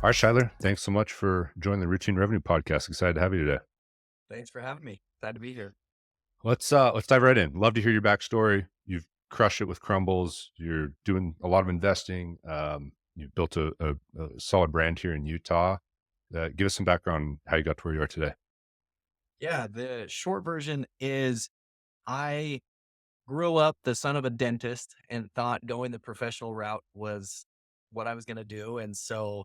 All right, Shiler, thanks so much for joining the Routine Revenue Podcast. Excited to have you today. Thanks for having me. Glad to be here. Let's dive right in. Love to hear your backstory. You've crushed it with Crumbles. You're doing a lot of investing. You've built a solid brand here in Utah. Give us some background on how you got to where you are today. Yeah, the short version is I grew up the son of a dentist and thought going the professional route was what I was going to do. And so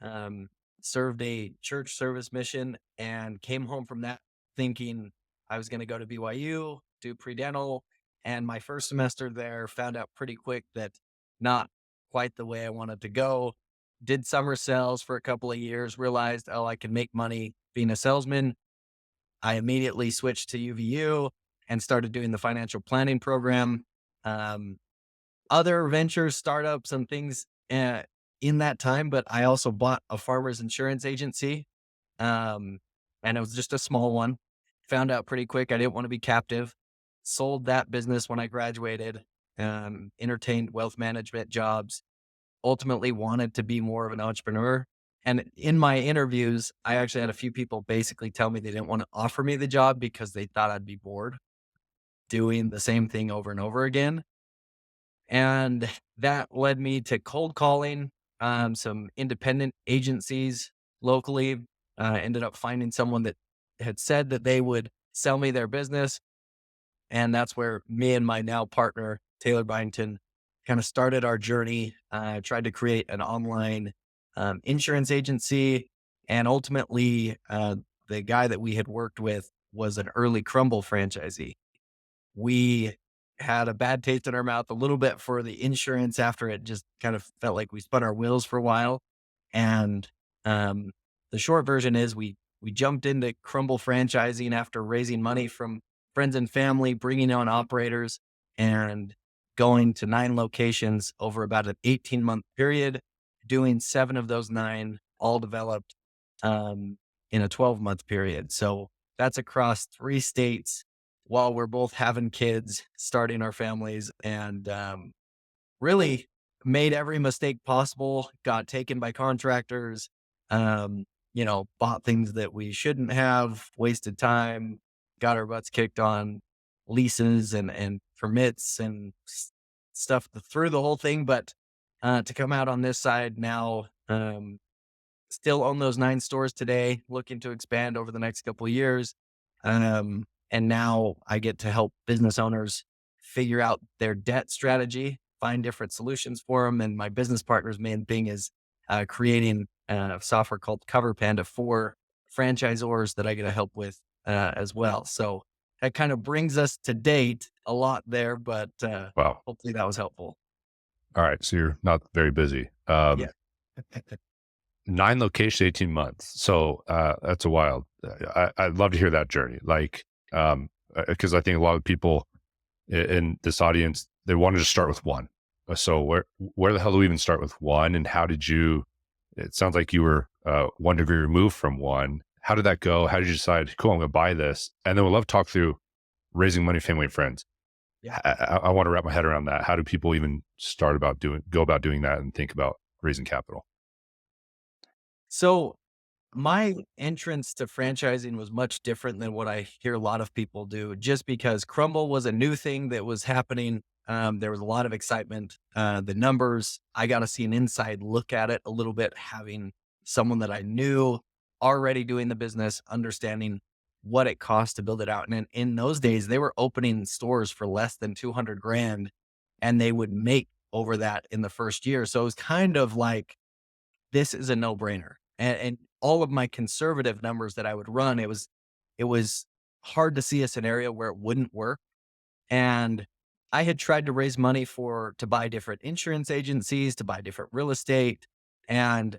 um, served a church service mission and came home from that thinking I was going to go to BYU, do pre-dental. And my first semester there found out pretty quick that not quite the way I wanted to go. Did summer sales for a couple of years, realized, oh, I can make money being a salesman. I immediately switched to UVU and started doing the financial planning program. Um, Other ventures, startups, and things in that time, but I also bought a farmer's insurance agency. Um, and it was just a small one. Found out pretty quick I didn't want to be captive. Sold that business when I graduated, entertained wealth management jobs, ultimately wanted to be more of an entrepreneur. And in my interviews, I actually had a few people basically tell me they didn't want to offer me the job because they thought I'd be bored doing the same thing over and over again. And that led me to cold calling some independent agencies locally. Ended up finding someone that had said that they would sell me their business. And that's where me and my now partner, Taylor Byington, kind of started our journey. Tried to create an online insurance agency. And ultimately, the guy that we had worked with was an early Crumbl franchisee. We had a bad taste in our mouth a little bit for the insurance after it just kind of felt like we spun our wheels for a while. And um, the short version is we jumped into Crumble franchising after raising money from friends and family, bringing on operators, and going to 9 locations over about an 18-month period, doing 7 of those 9, all developed in a 12-month period. So that's across 3 states while we're both having kids, starting our families, and really made every mistake possible, got taken by contractors, bought things that we shouldn't have, wasted time, got our butts kicked on leases and permits and stuff through the whole thing. But to come out on this side now, still own those 9 stores today, looking to expand over the next couple of years. And now I get to help business owners figure out their debt strategy, find different solutions for them. And my business partner's main thing is creating software called Cover Panda for franchisors that I get to help with as well. So that kind of brings us to date a lot there, but Wow. hopefully that was helpful. All right. So you're not very busy. Yeah. 9 locations, 18 months. So that's a wild. I'd love to hear that journey. Because I think a lot of people in this audience, they wanted to start with one. So where the hell do we even start with one? And how did you, it sounds like you were 1 degree removed from one. How did that go? How did you decide, cool, I'm going to buy this? And then we'd love to talk through raising money, family, and friends. Yeah. I want to wrap my head around that. How do people even go about doing that and think about raising capital? So my entrance to franchising was much different than what I hear a lot of people do, just because Crumbl was a new thing that was happening. There was a lot of excitement. The numbers, I got to see an inside look at it a little bit, having someone that I knew already doing the business, understanding what it cost to build it out. And in those days, they were opening stores for less than 200 grand and they would make over that in the first year. So it was kind of like, this is a no brainer. And all of my conservative numbers that I would run, it was hard to see a scenario where it wouldn't work. And I had tried to raise money to buy different insurance agencies, to buy different real estate. And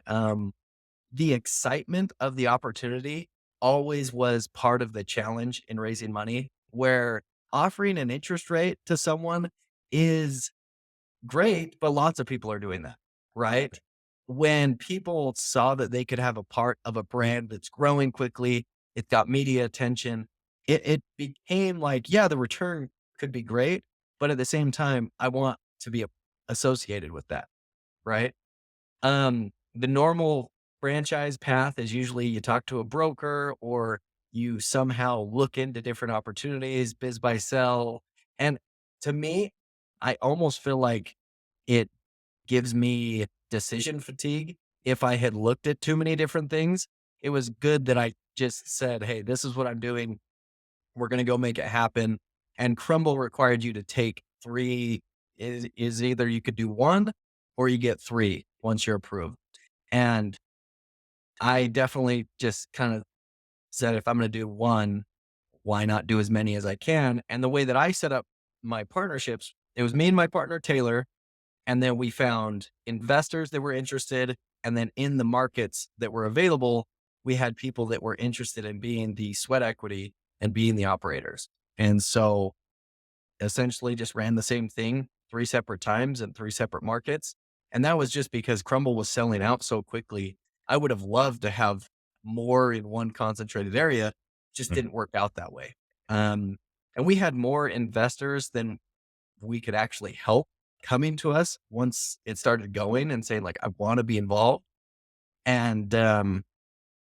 the excitement of the opportunity always was part of the challenge in raising money, where offering an interest rate to someone is great, but lots of people are doing that, right? When people saw that they could have a part of a brand that's growing quickly, it got media attention. It became like, yeah, the return could be great, but at the same time, I want to be associated with that, right? The normal franchise path is usually you talk to a broker or you somehow look into different opportunities, biz buy sell. And to me, I almost feel like it gives me decision fatigue. If I had looked at too many different things, it was good that I just said, hey, this is what I'm doing. We're going to go make it happen. And Crumble required you to take three, is either you could do one or you get three once you're approved. And I definitely just kind of said, if I'm going to do one, why not do as many as I can? And the way that I set up my partnerships, it was me and my partner, Taylor. And then we found investors that were interested. And then in the markets that were available, we had people that were interested in being the sweat equity and being the operators. And so essentially just ran the same thing three separate times in three separate markets. And that was just because Crumble was selling out so quickly. I would have loved to have more in one concentrated area, just Mhm. didn't work out that way. And we had more investors than we could actually help coming to us once it started going and saying like, I want to be involved. And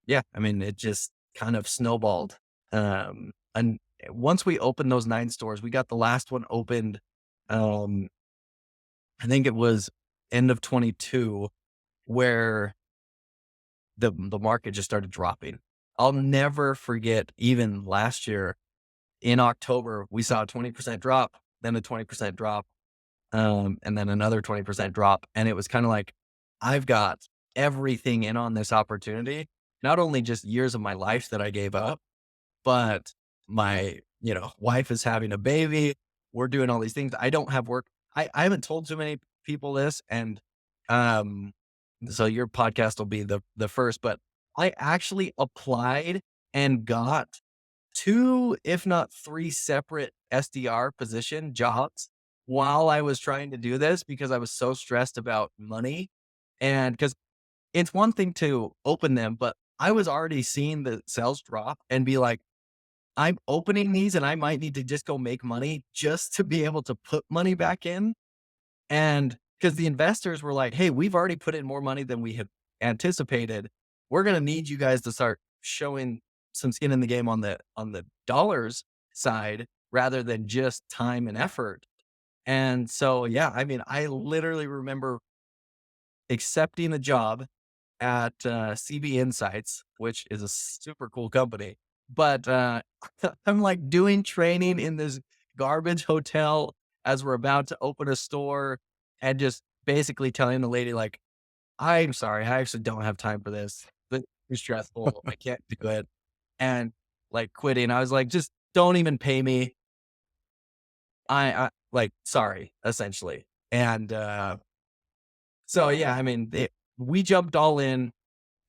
yeah, I mean, it just kind of snowballed. And once we opened those 9 stores, we got the last one opened. Um, I think it was end of 22 where the market just started dropping. I'll never forget even last year in October, we saw a 20% drop, then a 20% drop, and then another 20% drop. And it was kind of like, I've got everything in on this opportunity, not only just years of my life that I gave up, but my, wife is having a baby. We're doing all these things. I don't have work. I haven't told too many people this. And, um, so your podcast will be the first, but I actually applied and got 2, if not 3 separate SDR position jobs while I was trying to do this because I was so stressed about money. And because it's one thing to open them, but I was already seeing the sales drop and be like, I'm opening these and I might need to just go make money just to be able to put money back in. And because the investors were like, hey, we've already put in more money than we had anticipated. We're going to need you guys to start showing some skin in the game on the dollars side rather than just time and effort. And so, yeah, I mean, I literally remember accepting a job at CB Insights, which is a super cool company. But I'm like doing training in this garbage hotel as we're about to open a store and just basically telling the lady, like, I'm sorry, I actually don't have time for this. This is too stressful. I can't do it. And like quitting. I was like, just don't even pay me. I like, sorry, essentially. And so, yeah, I mean, we jumped all in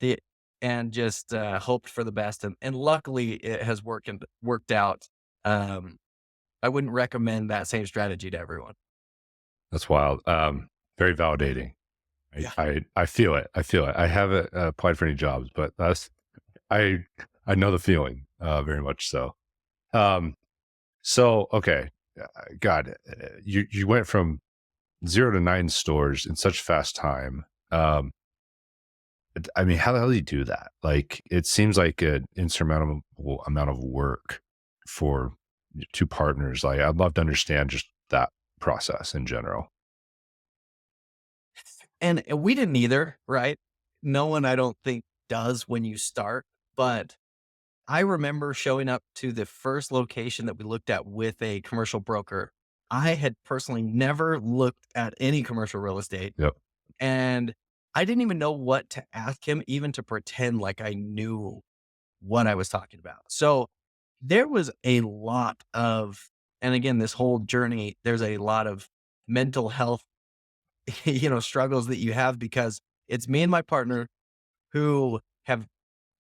the and just, hoped for the best, and luckily, it has worked out. Um, I wouldn't recommend that same strategy to everyone. That's wild. Very validating. Yeah. I feel it. I feel it. I haven't applied for any jobs, but I I know the feeling very much so. Um, so okay, God, you went from 0 to 9 stores in such fast time. I mean, how the hell do you do that? Like, it seems like an insurmountable amount of work for 2 partners. Like, I'd love to understand just that process in general. And we didn't either, right? No one, I don't think, does when you start, but I remember showing up to the first location that we looked at with a commercial broker. I had personally never looked at any commercial real estate, Yep. and I didn't even know what to ask him, even to pretend like I knew what I was talking about. So there was a lot of, and again, this whole journey, there's a lot of mental health, struggles that you have because it's me and my partner who have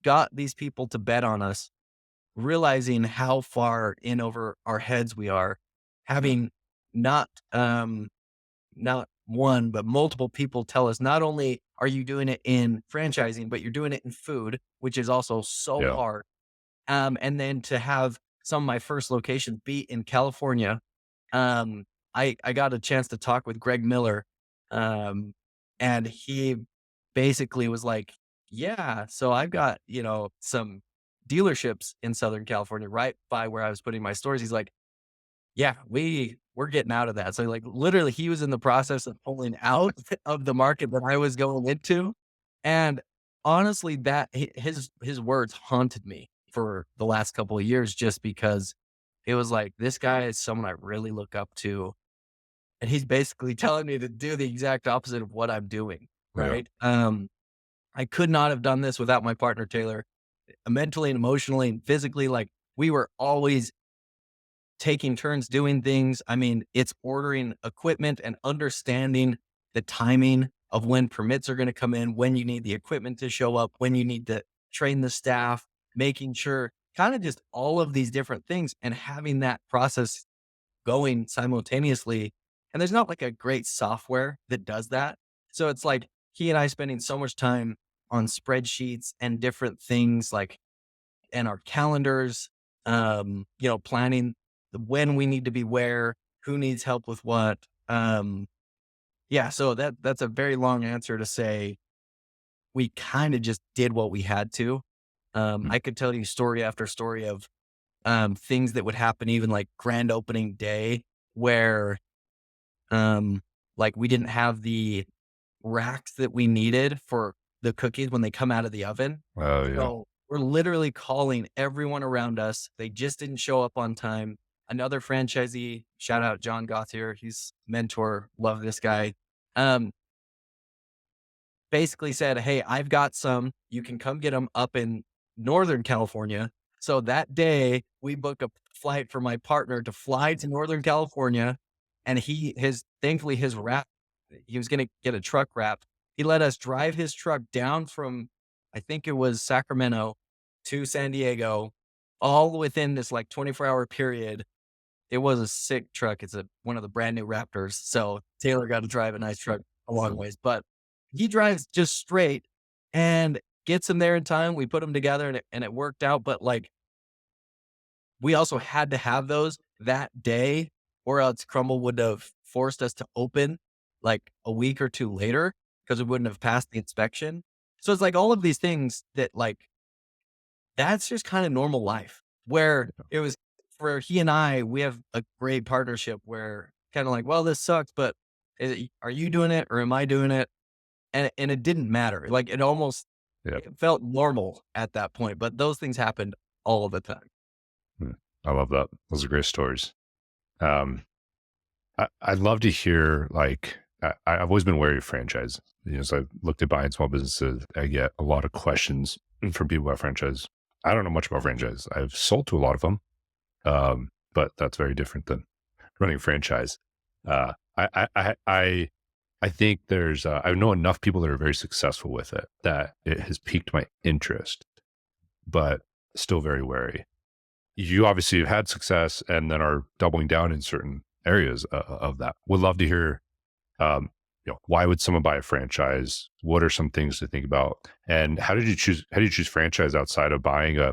got these people to bet on us, realizing how far in over our heads we are, having not, not one, but multiple people tell us not only are you doing it in franchising, but you're doing it in food, which is also so Yeah. hard. And then to have some of my first locations be in California, um, I got a chance to talk with Greg Miller, um, and he basically was like, Yeah. So I've got, some dealerships in Southern California right by where I was putting my stores. He's like, yeah, we're getting out of that. So like literally he was in the process of pulling out of the market that I was going into. And honestly, his words haunted me for the last couple of years just because it was like this guy is someone I really look up to. And he's basically telling me to do the exact opposite of what I'm doing. Yeah. Right. I could not have done this without my partner, Taylor, mentally and emotionally and physically. Like we were always taking turns doing things. I mean, it's ordering equipment and understanding the timing of when permits are going to come in, when you need the equipment to show up, when you need to train the staff, making sure kind of just all of these different things and having that process going simultaneously. And there's not like a great software that does that. So it's like he and I spending so much time on spreadsheets and different things like and our calendars, planning when we need to be where, who needs help with what. Yeah, so that's a very long answer to say we kind of just did what we had to. Mm. I could tell you story after story of things that would happen, even like grand opening day, where um, like we didn't have the racks that we needed for the cookies when they come out of the oven. Oh yeah. So we're literally calling everyone around us. They just didn't show up on time. Another franchisee, shout out John Gothier, he's mentor, love this guy. Um, basically said, "Hey, I've got some. You can come get them up in Northern California." So that day, we book a flight for my partner to fly to Northern California, and thankfully his wrap, he was going to get a truck wrap. He let us drive his truck down from, I think it was Sacramento to San Diego, all within this like 24-hour period. It was a sick truck. It's one of the brand new Raptors. So Taylor got to drive a nice truck a long ways, but he drives just straight and gets him there in time. We put them together and it worked out. But like, we also had to have those that day or else Crumble would have forced us to open like a week or two later because we wouldn't have passed the inspection. So it's like all of these things that like that's just kind of normal life where it was for he and I, we have a great partnership where kind of like, well, this sucks, but are you doing it or am I doing it? And it didn't matter. Like Yeah. it felt normal at that point, but those things happened all the time. Mm. I love that. Those are great stories. Um, I'd love to hear like I've always been wary of franchise. So I've looked at buying small businesses. I get a lot of questions from people about franchise. I don't know much about franchise. I've sold to a lot of them, but that's very different than running a franchise. I think there's I know enough people that are very successful with it that it has piqued my interest, but still very wary. You obviously have had success and then are doubling down in certain areas of that. Would love to hear, why would someone buy a franchise? What are some things to think about? And how did you choose? How do you choose franchise outside of buying a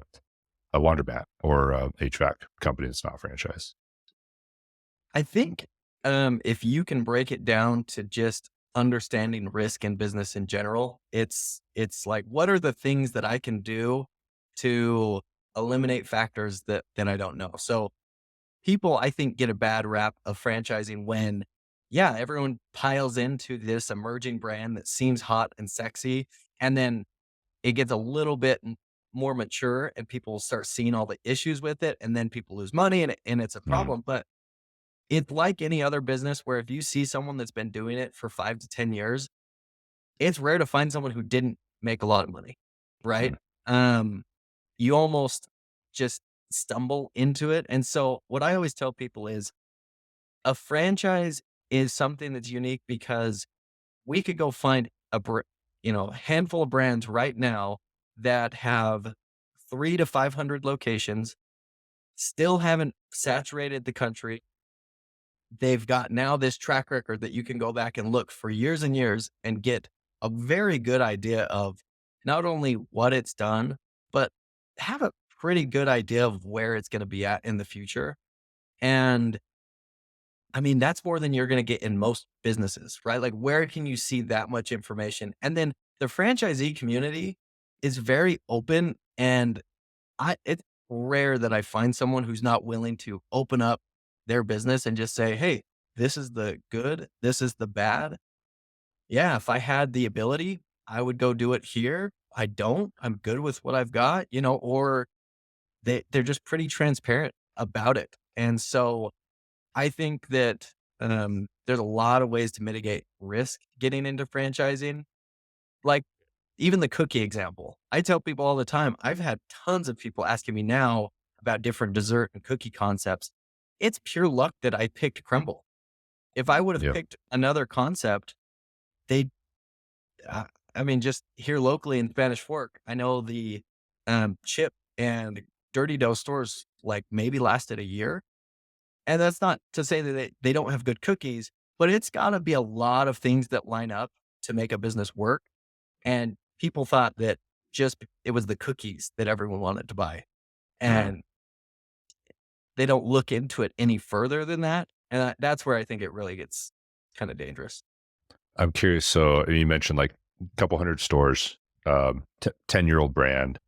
laundromat or a HVAC company that's not franchise? I think if you can break it down to just understanding risk in business in general, it's like what are the things that I can do to eliminate factors that I don't know. So people, I think, get a bad rap of franchising when, yeah, everyone piles into this emerging brand that seems hot and sexy. And then it gets a little bit more mature and people start seeing all the issues with it. And then people lose money and it's a Mm, problem. But it's like any other business where if you see someone that's been doing it for 5 to 10 years, it's rare to find someone who didn't make a lot of money, right? mm, Um, you almost just stumble into it. And so what I always tell people is a franchise is something that's unique because we could go find a handful of brands right now that have 3 to 500 locations, still haven't saturated the country. They've got now this track record that you can go back and look for years and years and get a very good idea of not only what it's done, but have a pretty good idea of where it's going to be at in the future. And I mean, that's more than you're going to get in most businesses, right? Like, where can you see that much information? And then the franchisee community, is very open, and it's rare that I find someone who's not willing to open up their business and just say, "Hey, this is the good, this is the bad. Yeah, if I had the ability, I would go do it here. I don't. I'm good with what I've got," or they're just pretty transparent about it. And so I think that there's a lot of ways to mitigate risk getting into franchising. Like even the cookie example, I tell people all the time, I've had tons of people asking me now about different dessert and cookie concepts. It's pure luck that I picked Crumble. If I would have Yeah. picked another concept, they, uh, I mean, just here locally in Spanish Fork, I know the chip and dirty dough stores like maybe lasted a year. And that's not to say that they don't have good cookies, but it's got to be a lot of things that line up to make a business work. And people thought that it was the cookies that everyone wanted to buy. Mm. And they don't look into it any further than that. And that's where I think it really gets kind of dangerous. I'm curious. So you mentioned like a couple hundred stores, 10-year-old brand.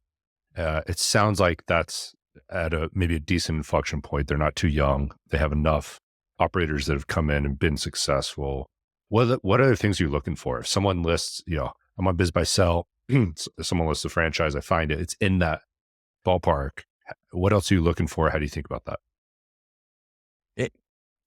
It sounds like that's at maybe a decent inflection point. They're not too young. They have enough operators that have come in and been successful. What other things are you looking for? If someone lists, I'm on Biz by Sell, someone lists a franchise, I find it's in that ballpark. What else are you looking for? How do you think about that? It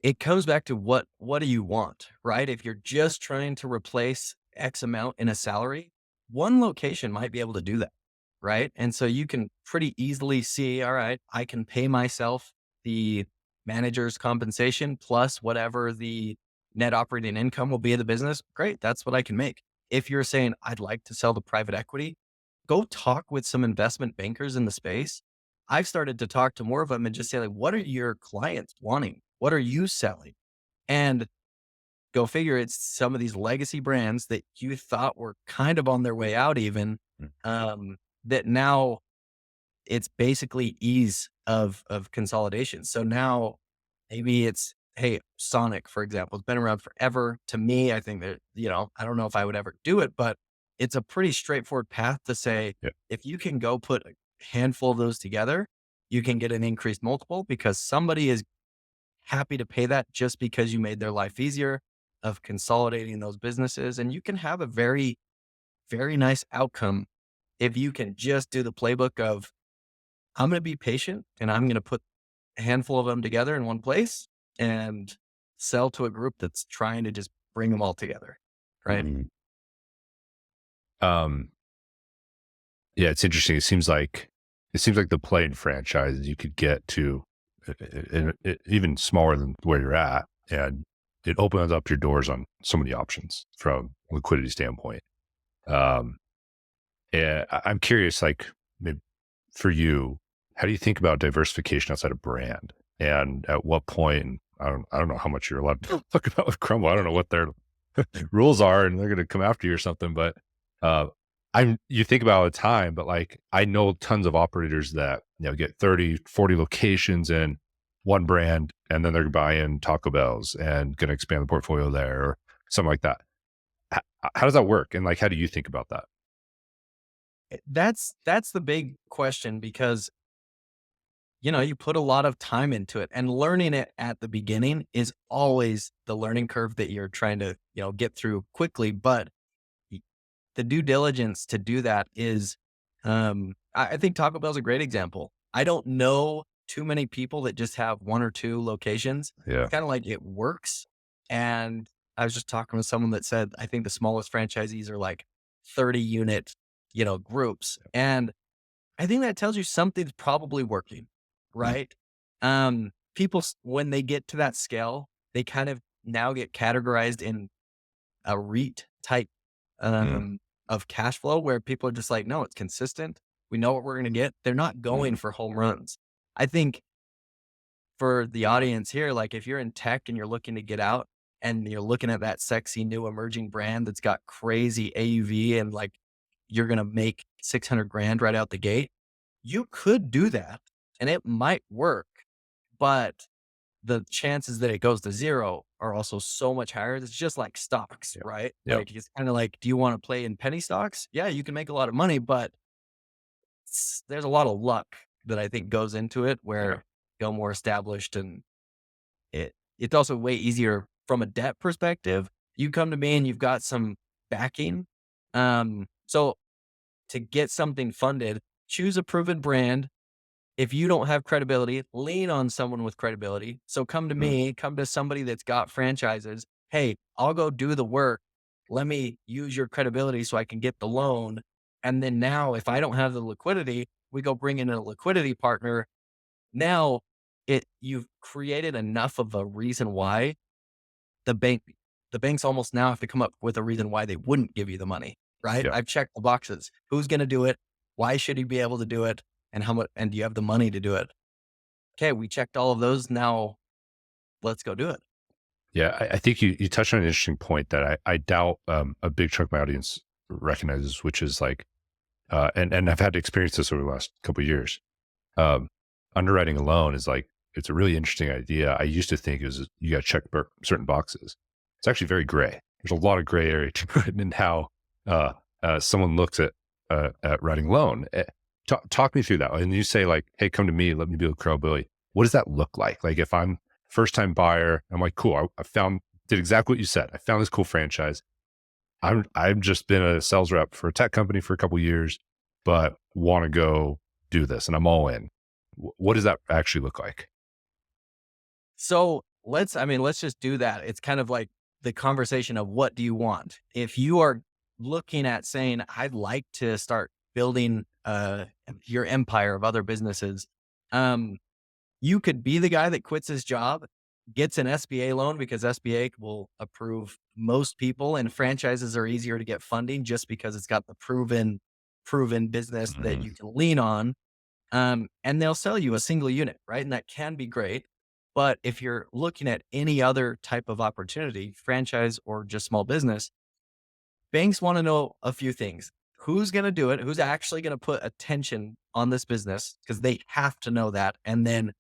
it comes back to what do you want, right? If you're just trying to replace X amount in a salary, one location might be able to do that, right? And so you can pretty easily see, all right, I can pay myself the manager's compensation plus whatever the net operating income will be of the business. Great, that's what I can make. If you're saying I'd like to sell to private equity, go talk with some investment bankers in the space. I've started to talk to more of them and just say, like, what are your clients wanting? What are you selling? And go figure, it's some of these legacy brands that you thought were kind of on their way out, even Mm. that now it's basically ease of consolidation. So now maybe it's, hey, Sonic, for example, it's been around forever. To me, I think that, I don't know if I would ever do it, but it's a pretty straightforward path to say, Yeah. if you can go put a handful of those together, you can get an increased multiple because somebody is happy to pay that just because you made their life easier of consolidating those businesses. And you can have a very, very nice outcome if you can just do the playbook of, I'm going to be patient and I'm going to put a handful of them together in one place and sell to a group that's trying to just bring them all together. Right. Mhm. Um, yeah, it's interesting. It seems like the play in franchises you could get to even smaller than where you're at, and it opens up your doors on so many options from a liquidity standpoint. Um, and I'm curious, like maybe for you, how do you think about diversification outside of brand? And at what point? And I don't know how much you're allowed to talk about with Crumbl. I don't know what their rules are, and they're going to come after you or something. But uh, you think about it all the time. But like I know tons of operators that get 30, 40 locations in one brand, and then they're buying Taco Bell's and going to expand the portfolio there or something like that. How does that work? And like, how do you think about that? That's the big question because, you put a lot of time into it and learning it at the beginning is always the learning curve that you're trying to, get through quickly. But y- the due diligence to do that is, I think Taco Bell is a great example. I don't know too many people that just have one or two locations. Yeah. It's kind of like it works. And I was just talking with someone that said, I think the smallest franchisees are like 30 unit, groups. And I think that tells you something's probably working, Mm. right? People, when they get to that scale, they kind of now get categorized in a REIT type Mm. um, of cash flow where people are just like, no, it's consistent. We know what we're going to get. They're not going Mm. for home runs. I think for the audience here, like if you're in tech and you're looking to get out and you're looking at that sexy new emerging brand that's got crazy AUV and like you're going to make 600 grand right out the gate, you could do that and it might work, but the chances that it goes to zero are also so much higher. It's just like stocks, Yeah. right? Yeah. Like it's kind of like, do you want to play in penny stocks? Yeah, you can make a lot of money, but there's a lot of luck that I think goes into it Yeah. where you feel more established, and it's also way easier from a debt perspective. You come to me and you've got some backing. So to get something funded, choose a proven brand. If you don't have credibility, lean on someone with credibility. So come to Mm. me, come to somebody that's got franchises. Hey, I'll go do the work. Let me use your credibility so I can get the loan. And then now, if I don't have the liquidity, we go bring in a liquidity partner. Now you've created enough of a reason why the bank the banks almost now have to come up with a reason why they wouldn't give you the money, right? Yeah. I've checked the boxes. Who's going to do it? Why should he be able to do it? And how much? And do you have the money to do it? Okay, we checked all of those. Now let's go do it. Yeah. I think you touched on an interesting point that I doubt a big chunk of my audience recognizes, which is like, and I've had to experience this over the last couple of years. Um, Underwriting a loan is like, it's a really interesting idea. I used to think it was you got to check certain boxes. It's actually very gray. There's a lot of gray area to it in how uh, someone looks at writing a loan. Talk me through that. And you say like, hey, come to me, let me be a Crowbilly. What does that look like? Like if I'm first time buyer, I'm like, cool, I found, did exactly what you said. I found this cool franchise. I've just been a sales rep for a tech company for a couple of years, but want to go do this and I'm all in. What does that actually look like? So let's just do that. It's kind of like the conversation of what do you want? If you are looking at saying, I'd like to start building your empire of other businesses, um, you could be the guy that quits his job, gets an SBA loan because SBA will approve most people, and franchises are easier to get funding just because it's got the proven business that Mhm. you can lean on. And they'll sell you a single unit, right? And that can be great. But if you're looking at any other type of opportunity, franchise or just small business, banks want to know a few things. Who's going to do it? Who's actually going to put attention on this business? Because they have to know that. And then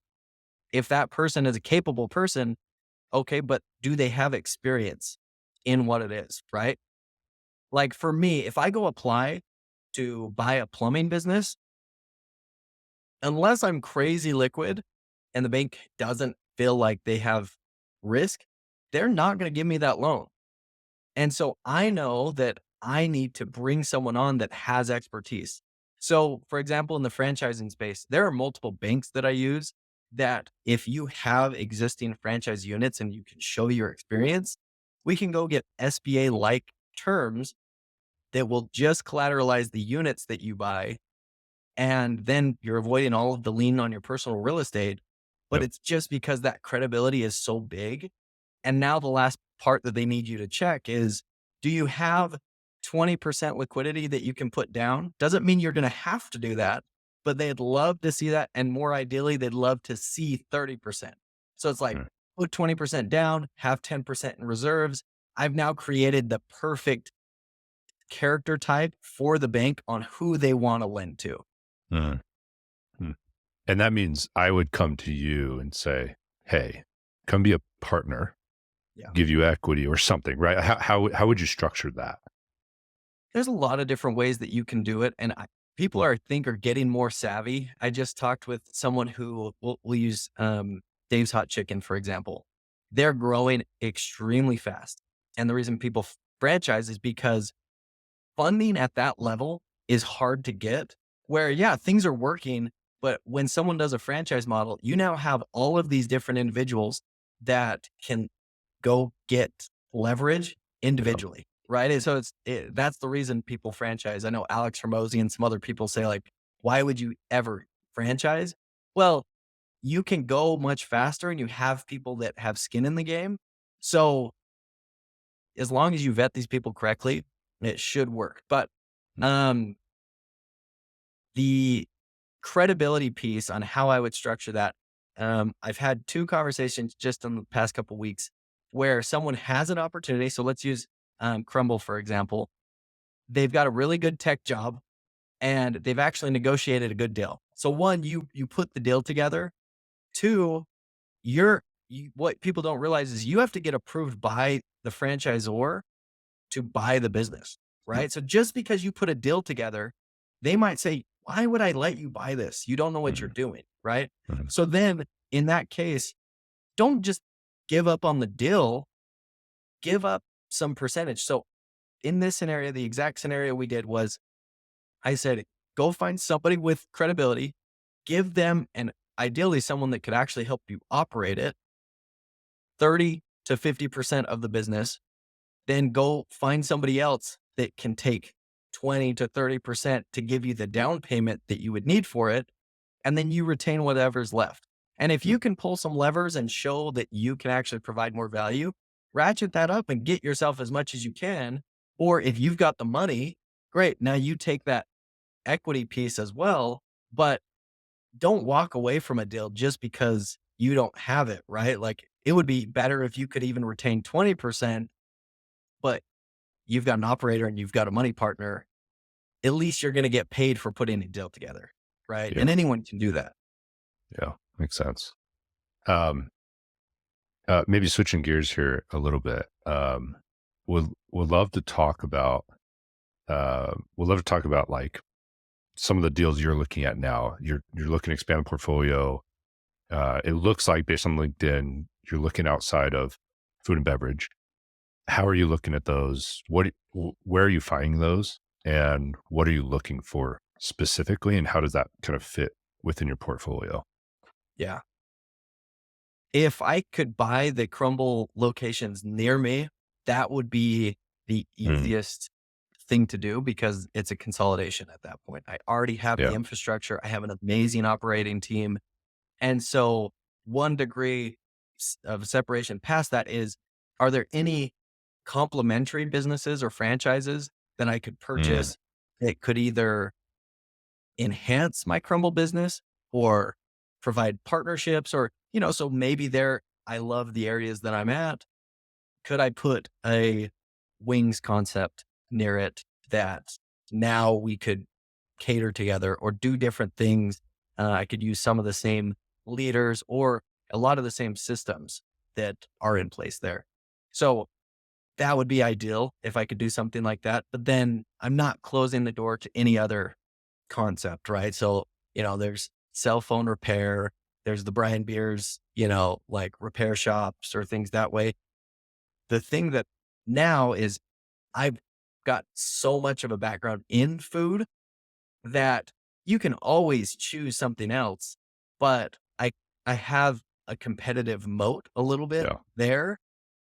if that person is a capable person, okay, but do they have experience in what it is, right? Like for me, if I go apply to buy a plumbing business, unless I'm crazy liquid and the bank doesn't feel like they have risk, they're not going to give me that loan. And so I know that I need to bring someone on that has expertise. So, for example, in the franchising space, there are multiple banks that I use that if you have existing franchise units and you can show your experience, we can go get SBA like terms that will just collateralize the units that you buy. And then you're avoiding all of the lien on your personal real estate. But Yep. it's just because that credibility is so big. And now the last part that they need you to check is, do you have 20% liquidity that you can put down? Doesn't mean you're going to have to do that, but they'd love to see that. And more ideally, they'd love to see 30%. So it's like Mm. put 20% down, have 10% in reserves. I've now created the perfect character type for the bank on who they want to lend to. Mm. Mm. And that means I would come to you and say, hey, come be a partner, Yeah. give you equity or something, right? How would you structure that? There's a lot of different ways that you can do it, and people are I think are getting more savvy. I just talked with someone who will use Dave's Hot Chicken for example. They're growing extremely fast, and the reason people franchise is because funding at that level is hard to get. Where yeah, things are working, but when someone does a franchise model, you now have all of these different individuals that can go get leverage Yeah. individually, right? And so that's the reason people franchise. I know Alex Hormozy and some other people say like, why would you ever franchise? Well, you can go much faster and you have people that have skin in the game. So as long as you vet these people correctly, it should work. But Mm. um, the credibility piece on how I would structure that. I've had two conversations just in the past couple weeks where someone has an opportunity. So let's use Crumbl, for example. They've got a really good tech job and they've actually negotiated a good deal. So one, you put the deal together. Two, what people don't realize is you have to get approved by the franchisor to buy the business, Mm. right? So just because you put a deal together, they might say, why would I let you buy this? You don't know what you're Mhm. doing, right? Mhm. So then in that case, don't just give up on the deal, give up some percentage. So in this scenario, the exact scenario we did was I said, go find somebody with credibility, give them, and ideally someone that could actually help you operate it, 30 to 50% of the business, then go find somebody else that can take 20 to 30% to give you the down payment that you would need for it. And then you retain whatever's left. And if you can pull some levers and show that you can actually provide more value, ratchet that up and get yourself as much as you can. Or if you've got the money, great. Now you take that equity piece as well, but don't walk away from a deal just because you don't have it, right? Like it would be better if you could even retain 20%, but you've got an operator and you've got a money partner. At least you're going to get paid for putting a deal together, right? Yeah. And anyone can do that. Yeah. Makes sense. Um, maybe switching gears here a little bit. Would love to talk about like some of the deals you're looking at now. You're looking to expand the portfolio. It looks like based on LinkedIn, you're looking outside of food and beverage. How are you looking at those? Where are you finding those? And what are you looking for specifically? And how does that kind of fit within your portfolio? Yeah. If I could buy the Crumble locations near me, that would be the Mm, easiest thing to do because it's a consolidation at that point. I already have the yeah. infrastructure. I have an amazing operating team. And so one degree of separation past that is, are there any complementary businesses or franchises that I could Mm, purchase that could either enhance my Crumble business or provide partnerships or, so maybe there, I love the areas that I'm at. Could I put a wings concept near it that now we could cater together or do different things? I could use some of the same leaders or a lot of the same systems that are in place there. So that would be ideal if I could do something like that. But then I'm not closing the door to any other concept, right? So, there's cell phone repair, there's the Brian Beers, like repair shops or things that way. The thing that now is I've got so much of a background in food that you can always choose something else, but I have a competitive moat a little bit yeah. there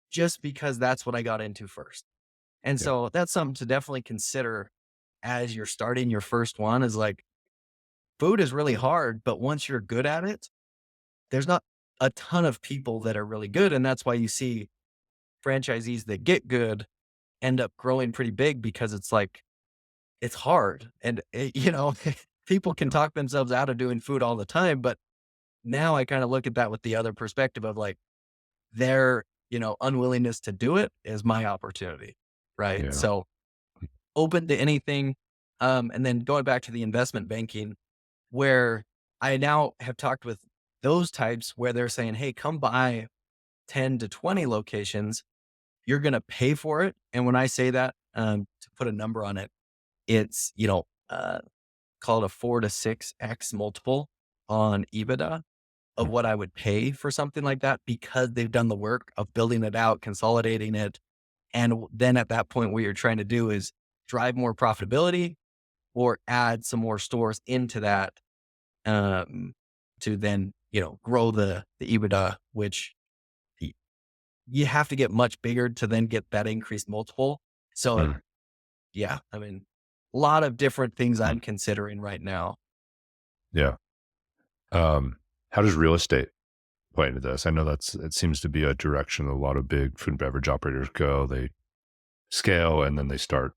just because that's what I got into first. And Yeah. so that's something to definitely consider as you're starting your first one is like food is really hard, but once you're good at it, there's not a ton of people that are really good. And that's why you see franchisees that get good end up growing pretty big because it's like, it's hard. And, people can talk themselves out of doing food all the time. But now I kind of look at that with the other perspective of like their, unwillingness to do it is my opportunity. Right. Yeah. So open to anything. And then going back to the investment banking, where I now have talked with those types where they're saying, hey, come buy 10 to 20 locations. You're going to pay for it. And when I say that, to put a number on it, it's, call it a 4 to 6x multiple on EBITDA of Mm, what I would pay for something like that because they've done the work of building it out, consolidating it. And then at that point, what you're trying to do is drive more profitability or add some more stores into that um, to then, grow the EBITDA, which y- you have to get much bigger to then get that increased multiple. So mm, yeah, I mean, a lot of different things mm. I'm considering right now. Yeah. Um, how does real estate play into this? I know it seems to be a direction a lot of big food and beverage operators go. They scale and then they start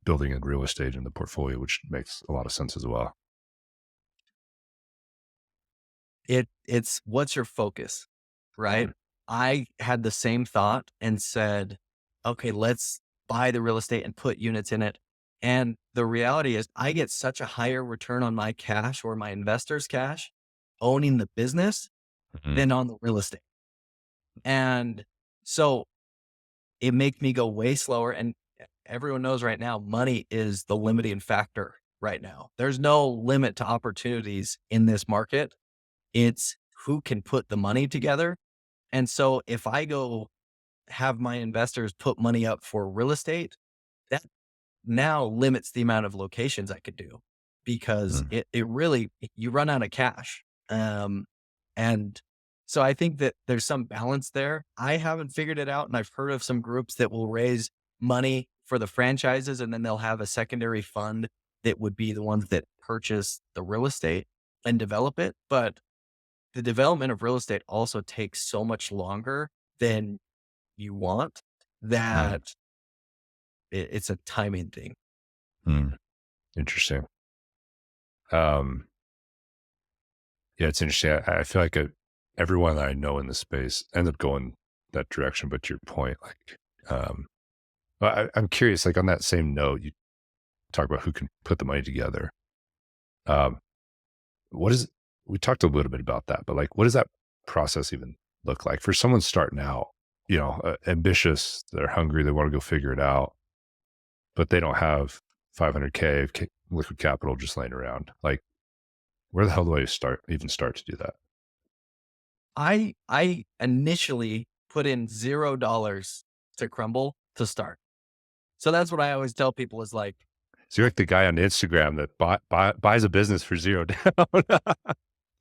building in real estate in the portfolio, which makes a lot of sense as well. It's what's your focus, right? Mm, I had the same thought and said, okay, let's buy the real estate and put units in it. And the reality is I get such a higher return on my cash or my investors' cash owning the business mhm. than on the real estate. And so it makes me go way slower. And everyone knows right now, money is the limiting factor, right now. There's no limit to opportunities in this market. It's who can put the money together. And so if I go have my investors put money up for real estate, that now limits the amount of locations I could do because Mm. it really, you run out of cash. Um, and so I think that there's some balance there. I haven't figured it out. And I've heard of some groups that will raise money for the franchises and then they'll have a secondary fund that would be the ones that purchase the real estate and develop it. But the development of real estate also takes so much longer than you want Mm. that it's a timing thing. Mm. Interesting. Um, yeah, it's interesting. I feel like everyone that I know in this space ends up going that direction. But to your point, like, I'm curious, like on that same note, you talk about who can put the money together. Um, what is, we talked a little bit about that, but like, what does that process even look like for someone starting out, ambitious, they're hungry, they want to go figure it out, but they don't have 500K of liquid capital just laying around. Like, where the hell do I even start to do that? I initially put in $0 to Crumble to start. So that's what I always tell people is like, So you're like the guy on Instagram that buys a business for zero down.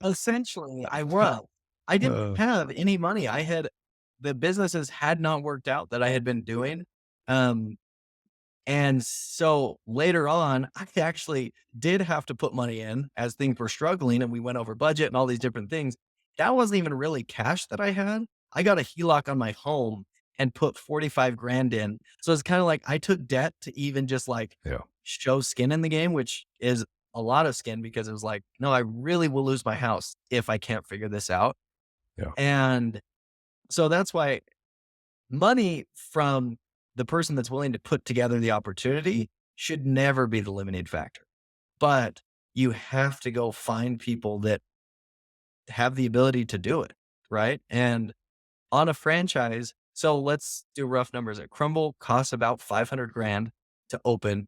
essentially I was. I didn't Uh, have any money. The businesses had not worked out that I had been doing. Um, And so later on, I actually did have to put money in as things were struggling and we went over budget and all these different things. That wasn't even really cash that I had. I got a HELOC on my home and put 45 grand in. So it's kind of like I took debt to even just like yeah, show skin in the game, which is a lot of skin because it was like, no, I really will lose my house if I can't figure this out. yeah. And so that's why money from the person that's willing to put together the opportunity should never be the limiting factor. But you have to go find people that have the ability to do it. Right. And on a franchise, so let's do rough numbers. At Crumbl costs about 500 grand to open.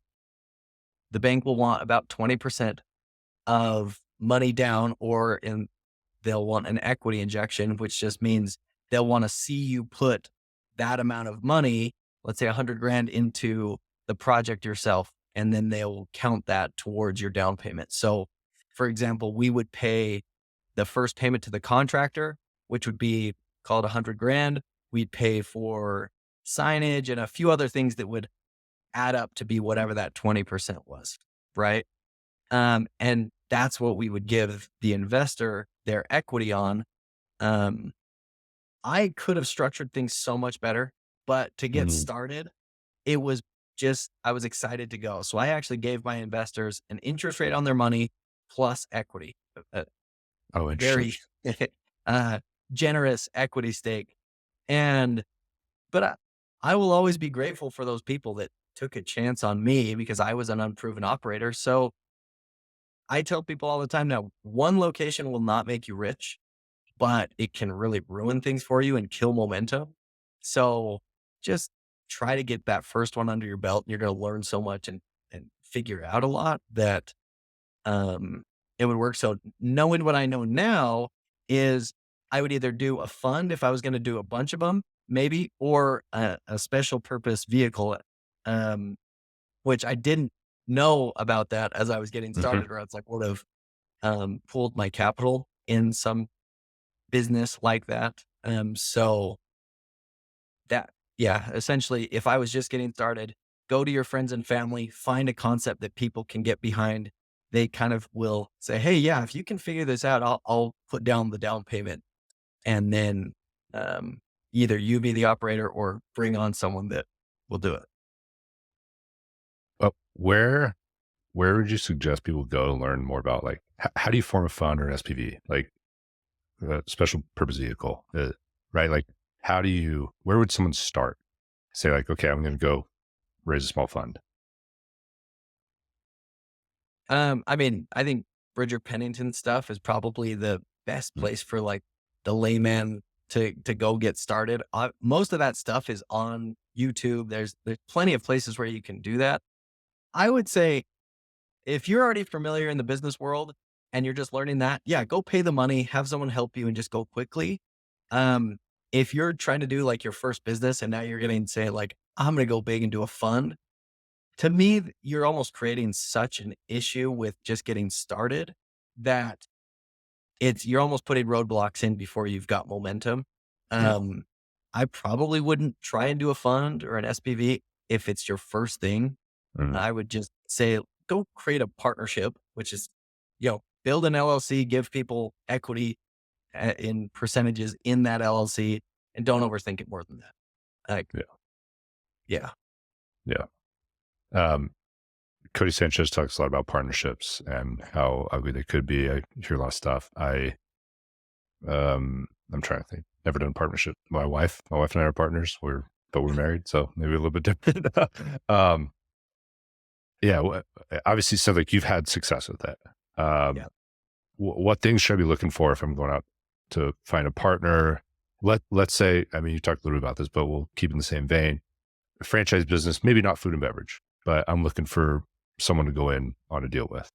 The bank will want about 20% of money down, or in they'll want an equity injection, which just means they'll want to see you put that amount of money, let's say 100 grand into the project yourself, and then they'll count that towards your down payment. So for example, we would pay the first payment to the contractor, which would be called 100 grand. We'd pay for signage and a few other things that would add up to be whatever that 20% was. Right. And that's what we would give the investor their equity on. Um, I could have structured things so much better, but to get Mhm. started, it was just, I was excited to go. So I actually gave my investors an interest rate on their money plus equity, a Oh, interesting. very uh, generous equity stake. And, but I will always be grateful for those people that took a chance on me because I was an unproven operator. So I tell people all the time now, one location will not make you rich, but it can really ruin things for you and kill momentum. So just try to get that first one under your belt. You're going to learn so much and figure out a lot that um, it would work. So knowing what I know now is I would either do a fund if I was going to do a bunch of them, maybe, or a special purpose vehicle, um, which I didn't know about that as I was getting Mhm. started, or else I would have pulled my capital in some business like that. So that, yeah, essentially, if I was just getting started, go to your friends and family, find a concept that people can get behind. They kind of will say, "Hey, yeah, if you can figure this out, I'll put down the down payment," and then um, either you be the operator or bring on someone that will do it. But where would you suggest people go to learn more about, like, how do you form a fund or an SPV, like a special purpose vehicle, right? Like, where would someone start? Say like, okay, I'm going to go raise a small fund. I mean, I think Bridger Pennington stuff is probably the best Mm. place for like the layman to go get started. Most of that stuff is on YouTube. There's plenty of places where you can do that. I would say if you're already familiar in the business world and you're just learning that, yeah, go pay the money, have someone help you and just go quickly. Um, if you're trying to do like your first business and now you're getting say like, I'm going to go big and do a fund, to me, you're almost creating such an issue with just getting started that you're almost putting roadblocks in before you've got momentum. Yeah. Um, I probably wouldn't try and do a fund or an SPV if it's your first thing. Mm, I would just say, go create a partnership, which is, build an LLC, give people equity in percentages in that LLC, and don't overthink it more than that. Like, yeah. yeah, Yeah. Um, Cody Sanchez talks a lot about partnerships and how ugly they could be. I hear a lot of stuff. I'm trying to think. Never done a partnership. My wife and I are partners. But we're married, so maybe a little bit different. um, yeah. Obviously, so like you've had success with that. yeah. What things should I be looking for if I'm going out to find a partner? Let's say, I mean, you talked a little bit about this, but we'll keep in the same vein. A franchise business, maybe not food and beverage, but I'm looking for someone to go in on a deal with.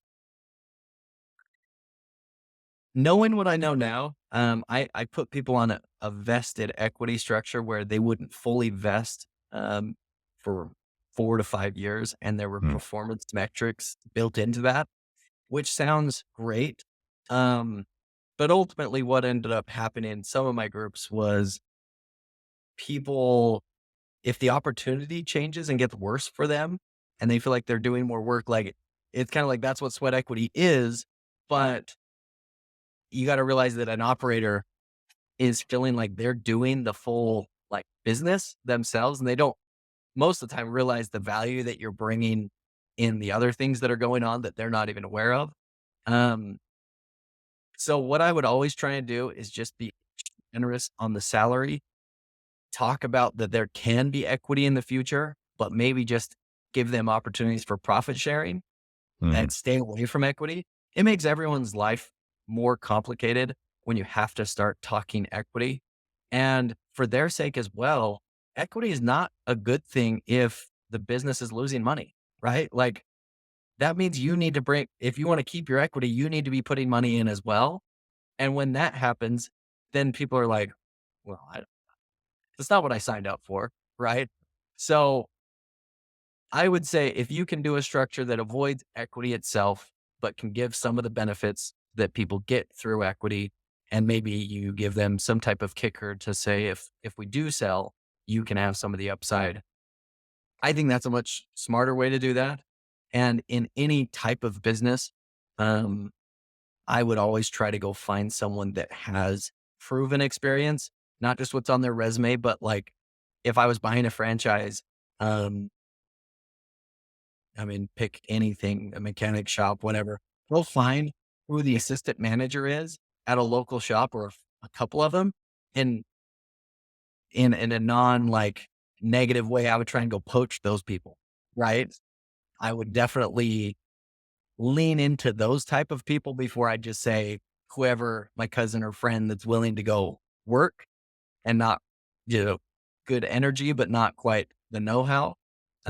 Knowing what I know now, I put people on a vested equity structure where they wouldn't fully vest for 4 to 5 years, and there were Mm, performance metrics built into that, which sounds great. Um, but ultimately, what ended up happening in some of my groups was people, if the opportunity changes and gets worse for them, and they feel like they're doing more work, like it's kind of like that's what sweat equity is, but you got to realize that an operator is feeling like they're doing the full like business themselves and they don't most of the time realize the value that you're bringing in the other things that are going on that they're not even aware of. Um, so what I would always try and do is just be generous on the salary, talk about that there can be equity in the future, but maybe just give them opportunities for profit sharing mhm. and stay away from equity. It makes everyone's life more complicated when you have to start talking equity. And for their sake as well, equity is not a good thing if the business is losing money, right? Like that means you need to bring, if you want to keep your equity, you need to be putting money in as well. And when that happens, then people are like, well, that's not what I signed up for, right? So I would say if you can do a structure that avoids equity itself, but can give some of the benefits that people get through equity, and maybe you give them some type of kicker to say, if we do sell, you can have some of the upside. I think that's a much smarter way to do that. And in any type of business, um, I would always try to go find someone that has proven experience, not just what's on their resume, but like if I was buying a franchise, um, I mean, pick anything, a mechanic shop, whatever. Go find who the assistant manager is at a local shop or a couple of them. And in a non like negative way, I would try and go poach those people. Right. I would definitely lean into those type of people before I just say whoever my cousin or friend that's willing to go work and not, good energy, but not quite the know-how.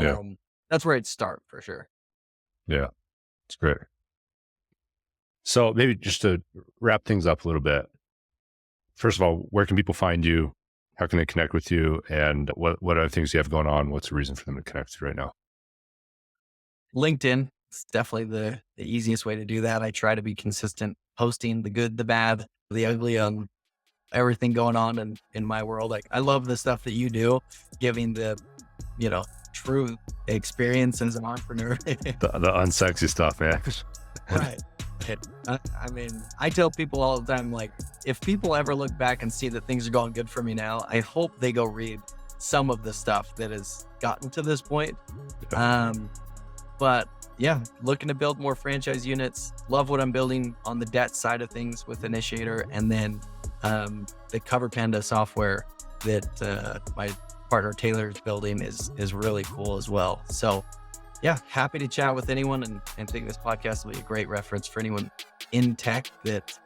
Yeah. Um, that's where I'd start for sure. Yeah. It's great. So maybe just to wrap things up a little bit, first of all, where can people find you? How can they connect with you? And what other things you have going on? What's the reason for them to connect with you right now? LinkedIn is definitely the easiest way to do that. I try to be consistent, posting the good, the bad, the ugly on everything going on in my world. Like I love the stuff that you do, giving the, you know, true experience as an entrepreneur. The unsexy stuff, man. Right. I mean, I tell people all the time, like, if people ever look back and see that things are going good for me now, I hope they go read some of the stuff that has gotten to this point. But yeah, looking to build more franchise units. Love what I'm building on the debt side of things with Initiator, and then the Cover Panda software that my partner Taylor is building is really cool as well. So yeah, happy to chat with anyone, and think this podcast will be a great reference for anyone in tech that's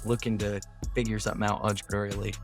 looking to figure something out entrepreneurially.